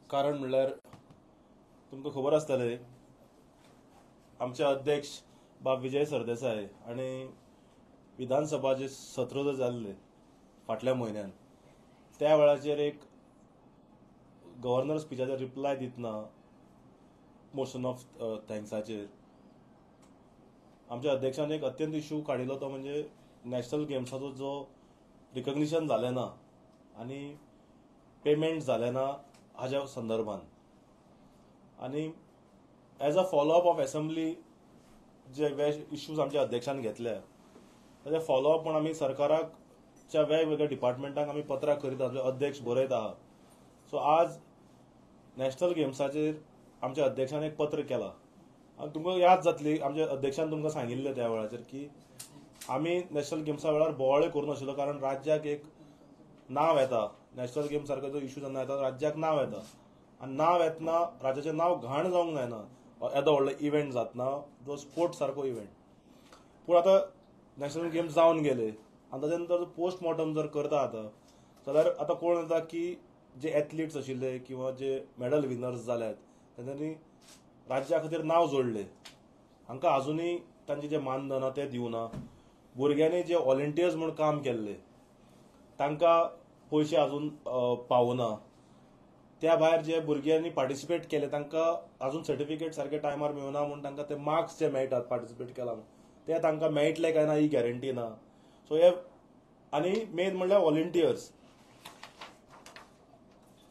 कारण म्हणल्यार तुमकां खबर आसतलें आमचे अध्यक्ष बाब विजय सरदेसाय आणि विधानसभाचे सत्र जर जाल्ले फाटल्या म्हयन्यान त्या वेळाचेर एक गव्हर्नर स्पिचाचेर रिप्लाय दितना मोशन ऑफ थँक्साचेर आमच्या अध्यक्षान एक अत्यंत इश्यू काडिल्लो तो म्हणजे नॅशनल गेम्साचो जो रिकग्निशन जालें ना आनी पेमेंट जालें ना हाच्या संदर्भान आनी as a follow up of assembly जे इश्यूज आमच्या अध्यक्षान घेतल्या ताचे फॉलोअप म्हणून आमी सरकाराच्या वेगवेगळ्या डिपार्टमेंटांक आमी पत्रां करीत आहा अध्यक्ष बरयत आहा. सो आज नॅशनल गेम्साचेर आमच्या अध्यक्षान एक पत्र केलां आनी तुमकां याद जातली आमच्या अध्यक्षान तुमकां सांगिल्लें त्या वेळाचेर की आमी नॅशनल गेम्सा वेळार बोवाळी करूनाशिल्लो कारण राज्याक एक नांव येता. नॅशनल गेम सारको जो इश्यू जेन्ना येता राज्याक नांव येता आनी नांव येतना राज्याचें नांव घाण जावंक जायना येदो व्हडलो इव्हेंट जातना जो स्पोर्ट्स सारको इव्हेंट. पूण आतां नॅशनल गेम्स जावन गेले आनी ताच्या नंतर पोस्ट मॉर्टम जर करता जाल्यार आतां कोण येता की जे एथलीट्स आशिल्ले किंवा जे मेडल विनर्स जाल्यात तेंच्यांनी राज्या खातीर नांव जोडले हांकां आजुनूय तांचे जे मानधन आहा तें दिवना. भुरग्यांनी जे व्हॉलंटियर्स म्हूण काम केल्ले तांकां पयशे आजून पावना. त्या भायर जे भुरग्यांनी पार्टिसिपेट केले तांकां आजून सर्टिफिकेट सारके टायमार मेळना म्हूण तांकां ते मार्क्स जे मेळटात पार्टिसिपेट केला ते तांकां मेळटले काय ना ही गॅरंटी ना. सो हे आनी मेन म्हणल्यार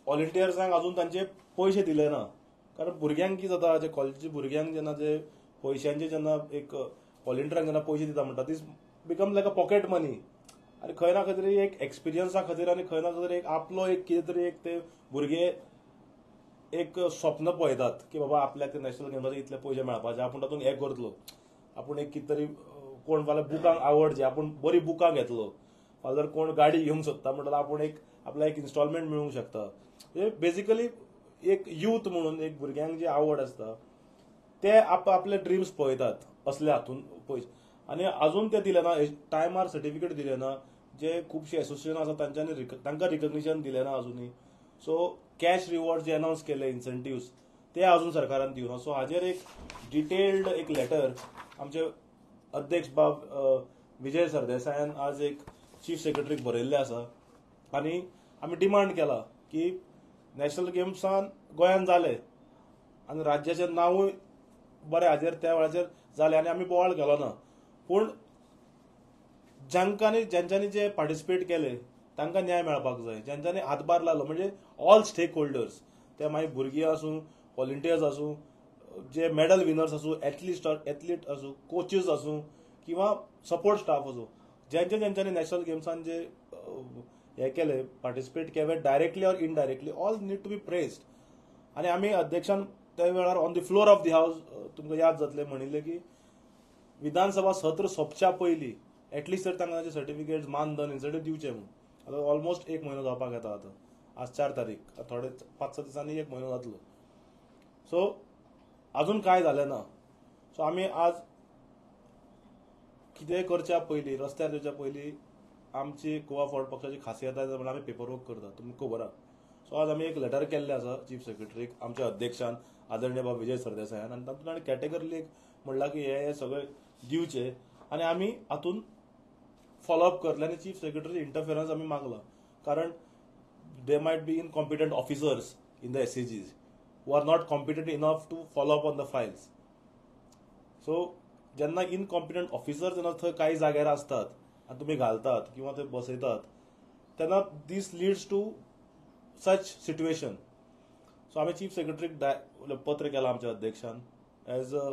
व्हॉलंटियर्सांक आजून तांचे पयशे दिले ना कारण भुरग्यांक कितें जाता जे कॉलेजी भुरग्यांक जेन्ना जे पयशांचे जेन्ना एक व्हॉलंटियरांक जेन्ना पयशे दिता म्हणटा दीस बिकम लायक अ पॉकेट मनी आनी खंय ना खंय तरी एक एक्सपिरियन्सा खातीर आनी खंय ना खंय तरी एक आपलो एक कितें तरी एक ते भुरगे एक स्वप्न पळयतात की बाबा आपल्याक ते नॅशनल गेम्साचे इतले पयशे मेळपाचे आपूण तातूंत हें करतलो आपूण एक कितें तरी कोण फाल्यां बुकांक आवड आपूण बरी बुकां घेतलो फाल्यां जर कोण गाडी घेवंक सोदता म्हणटल्यार आपूण एक आपल्याक एक इन्स्टॉलमेंट मेळूंक शकता. हे बेसिकली एक यूथ म्हणून एक भुरग्यांक जी आवड आसता ते आपले ड्रिम्स पळयतात असले हातून पयशे आनी आजून ते दिले ना टायमार सर्टिफिकेट दिले ना. जे खुबशे एसोसिएशन आसा तांच्यांनी तांकां रिकग्निशन दिलें ना आजुनूय. सो कॅश रिवॉर्ड जे अनाउन्स केले इन्सेंटिव्स ते आजून सरकारान दिवना. सो हाजेर एक डिटेल्ड एक लेटर आमचे अध्यक्ष बाब विजय सरदेसायान आज एक चीफ सेक्रेटरीक बरयल्लें आसा आनी आमी डिमांड केला की नॅशनल गेम्सान गोंयान जाले आनी राज्याचें नांवूय बरें हाजेर त्या वेळाचेर जालें आनी आमी बोवाळ केलो ना. पूण ज्यांच्यांनी जे पार्टिसिपेट केले तांकां न्याय मेळपाक जाय. ज्यांच्यांनी हातभार लायलो म्हणजे ऑल स्टेक होल्डर्स ते मागीर भुरगीं आसूं व्हॉलंटियर्स आसूं जे मेडल विनर्स आसूं एथलीट आसूं कोचीस आसूं किंवा सपोर्ट स्टाफ आसूं ज्यांच्यांनी नॅशनल गेम्सान जे हे केले पार्टिसिपेट केले directly or indirectly all need to be pressed. आनी आमी अध्यक्षान त्या वेळार on the floor of the house तुमकां याद जातलें म्हणिल्लें की विधानसभा सत्र सोंपच्या पयलीं एटलिस्ट तर तांकां ताचे सर्टिफिकेट्स मानधन इन्सेंटिव्ह दिवचे म्हूण. आतां ऑलमोस्ट एक म्हयनो जावपाक येता आतां आज 4 तारीख थोडे 5-6 दिसांनी एक म्हयनो जातलो. सो आजून कांय जालें ना. सो आमी आज कितेंय करच्या पयलीं रस्त्यार येवच्या पयलीं आमची गोवा फॉरवर्ड पक्षाची खासियत आसा म्हणून आमी पेपर वर्क करता तुमकां खबर आहा. सो आज आमी एक लेटर केल्लें आसा चीफ सेक्रेटरीक आमच्या अध्यक्षान आदरणीय बाब विजय सरदेसायान आनी तातूंत ताणें कॅटेगरीली एक म्हणलां की हे सगळे दिवचे आनी आमी हातून फॉलोअप करतले आनी चीफ सेक्रेटरी इंटरफिरन्स आमी मागला कारण they might be incompetent officers in the एसएजीज who are not competent enough to follow up on the files. So जेन्ना इनकॉम्पिटंट ऑफिसर्स जेन्ना थंय काही जाग्यार असतात आनी तुमी घालतात किंवा थंय बसयतात तेन्ना this leads to such situation. So आमी चीफ सेक्रेटरीक पत्र केलां आमच्या अध्यक्षान as a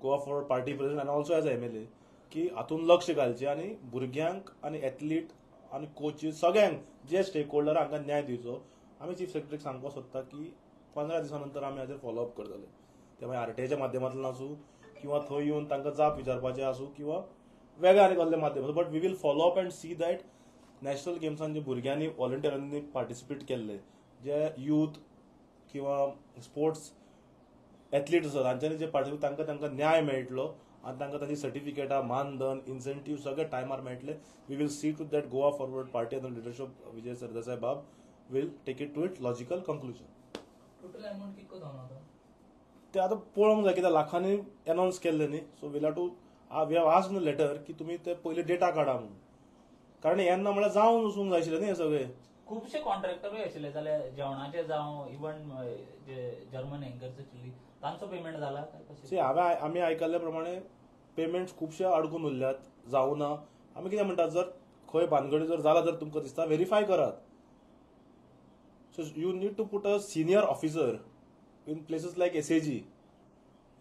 Goa Forward Party president आनी ऑल्सो एज अ MLA की हातून लक्ष घालचें आनी भुरग्यांक आनी एथलीट आनी कोचीस सगळ्यांक जे स्टेक होल्डर हांकां न्याय दिवचो. आमी चीफ सेक्रेटरीक सांगपाक सोदता की 15 दिसां नंतर आमी हाजेर फॉलोअप करतले. ते मागीर RTIच्या माध्यमांतल्यान आसूं किंवा थंय येवन तांकां जाप विचारपाचें आसूं किंवा वेगळ्या आनी कसल्या माध्यमांतल्यान but we will follow up and see that national गेम्सान जे भुरग्यांनी व्हॉलंटियरांनी पार्टिसिपेट केल्ले जे यूथ किंवा स्पोर्ट्स एथलीट आसात तांच्यांनी जे पार्टिसिपेट तांकां न्याय मेळटलो आनी तांकां तांची सर्टिफिकेटां मानधन इन्सेंटिव्ह सगळे टायमार मेळटले. We will see to that Goa Forward Party under leadership of Vijay Sardesai बाब will take it to it logical conclusion. Total amount कितको जावन आतां ते आतां पळोवंक जाय कित्याक लाखांनी अनाउन्स केल्ले न्ही. So will have to we have asked in letter की तुमी ते पयलीं डेटा काडा म्हणून. कारण येन्ना म्हळ्यार जावन वचूंक जाय आशिल्लें न्ही हे सगळें. खुबशे कॉन्ट्रॅक्टरूय आशिल्ले जाल्यार जेवणाचे जावं इवन जे जर्मन हँकर्स आशिल्ली तांचो पेमेंट जाला काय कशें? आमी आयकल्ले प्रमाणे पेमेंट खुबशे अडकून उरल्यात, जावना. आमी कितें म्हणटात, जर खंय भानगडी जर जाला जर तुमकां दिसता व्हेरीफाय करात. So you need to put a senior officer in places like SAG,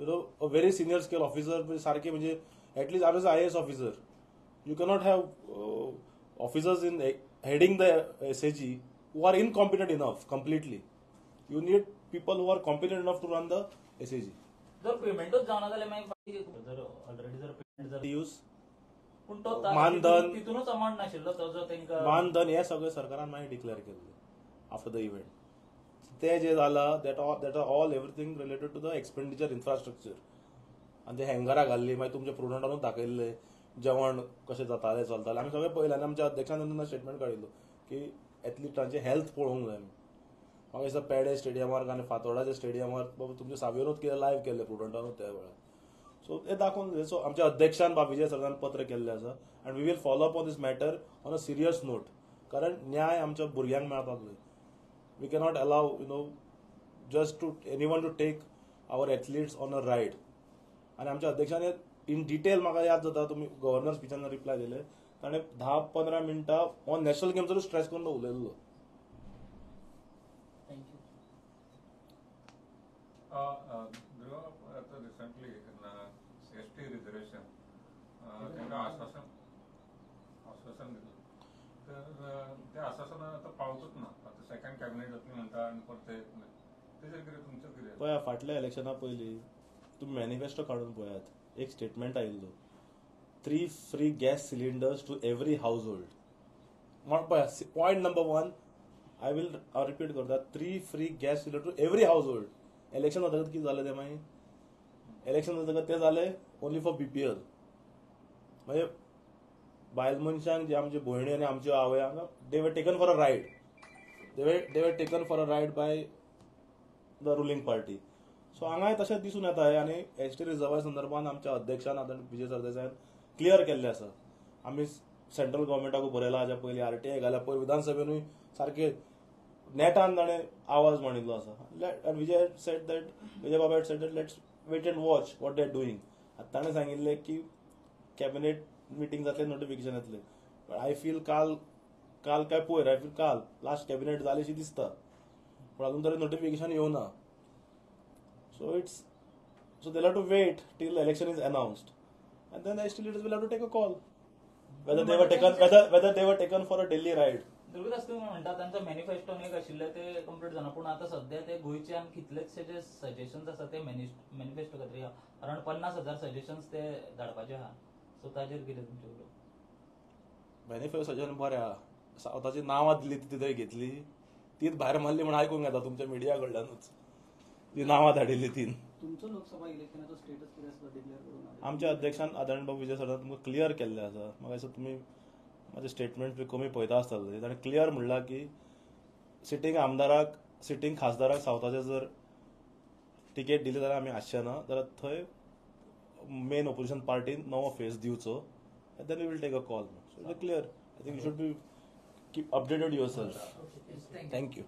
you know, a very senior scale officer सारखे, म्हणजे at least or as IAS officer. You cannot have officers in heading the SAG who are incompetent enough completely. You need people who are competent enough to run the SAG. जर पेमेंटच जावना जाल्यार मागीर जर already जर payment जर use पूण तो मानधन तितूनच अमाउंट नाशिल्लो तो जो तांकां मानधन हे सगळें सरकारान मागीर डिक्लेअर केल्लें आफ्टर द इव्हेंट. ते जे जालां that are all everything related to the expenditure infrastructure. आनी ते हँगरां घाल्ली, मागीर तुमच्या प्रुडंटानूच दाखयल्ले जेवण कशें जातालें चलतालें. आमी सगळें पळयलें आनी आमच्या अध्यक्षान तेन्ना स्टेटमेंट काडिल्लो की एथलीटांचे हेल्थ पळोवंक जाय. म्हाका दिसता पेडे स्टेडियमार आनी फातोर्डाच्या स्टेडियमार बाबा तुमच्या सावयरूच कितें लायव्ह केल्लें प्रुडंटानूच त्या वेळार. सो ते दाखोवन जाय. सो आमच्या अध्यक्षान विजय सरकारान पत्र केल्लें आसा and we will follow up on this matter on a serious note. कारण न्याय आमच्या भुरग्यांक मेळपाक जाय. We cannot allow just to anyone to take our athletes on a ride. आनी आमच्या अध्यक्षान इन डिटेल म्हाका याद जाता, तुमी गव्हर्नर स्पिचान रिप्लाय दिले, ताणें 10-15 मिनटां ऑन नॅशनल गेम्सारूच स्ट्रेस करून उलयल्लो. रिसेंटली एसटी रिजर्वेशन त्यांना आश्वासन दिलं, तर ते आश्वासन आता पावतच ना. आता सेकंड कॅबिनेट जातली म्हणटा आनी परत तेजेर कितें तुमचें कितें? पळया, फाटल्या इलेक्शना पयलीं तुम्ही मॅनिफेस्टो काडून पळयात, एक स्टेटमेंट आयिल्लो 3 free gas cylinders to every household. पळया, point number 1 I will repeat करता, 3 free gas cylinder to every household. Election जातकच कितें जालें ते मागीर? इलेक्शन जातकच ते जालें ओन्ली फॉर बीपीएल. म्हणजे बायल मनशांक, जे आमचे भयणी आनी आमच्यो आवयांक, they were taken for a ride. They were taken for a ride by the ruling party. So हांगाय तशेंच दिसून येता. आनी एसटी रिजर्वा संदर्भात आमच्या अध्यक्षान आतां विजय सरदेसायान क्लियर केल्लें आसा. आमी सेंट्रल गव्हर्मेंटाकूय बरयला, हाज्या पयलीं आरटीआय घाल्या पयर विधानसभेनूय सारके नेटान ताणें आवाज मांडिल्लो आसा. आनी Vijay Baba had said that let's wait and watch what they are doing. आतां ताणें सांगिल्लें की कॅबिनेट मिटींग जातलें, नोटिफिकेशन येतलें. बट आय फील काल काय पयर, आय फील काल लास्ट कॅबिनेट जाली अशी दिसता, पूण अजून तरी नोटिफिकेशन येवना. So they'll have to wait till the election is announced, and then the ST leaders will have to take a call whether they were taken for a Delhi ride. दुर्गदास, तुम्ही म्हणटा तांचो मॅनिफेस्टोन एक आशिल्ले ते कंप्लीट जाना, पूण आतां सध्या ते गोंयच्यान कितलेशे जे सजेशन्स आसा ते मॅनिफेस्टो खातीर अरावंड 50,000 सजेशन्स ते धाडपाचे आहा. सो ताजेर कितें तुमचे उलोवप? मॅनिफेस्टो सजेशन बरें आहा. स्वताची नांवां दिली ती थंय घेतली, तीच भायर मारली म्हणून आयकूंक येता तुमच्या मिडिया कडल्यानूच. ती नांवां धाडिल्ली तीन. तुमचो लोकसभा इलेक्शनाचो स्टेटस कितें आसा डिक्लेअर करून? आमच्या अध्यक्षान आदरणीय बाबा विजय सरकार तुमकां क्लियर केल्लें आसा. म्हाका दिसता तुमी म्हाजे स्टेटमेंट बी कमी पळयता आसतले. ताणें क्लियर म्हणलां की सिटींग खासदाराक सावथाचे जर टिकेट दिली जाल्यार आमी आसचे ना, जाल्यार थंय मेन ऑपोजिशन पार्टीन नवो फेस दिवचो, then we will take a call. So it is clear. I think you should be keep updated your self. Thank you.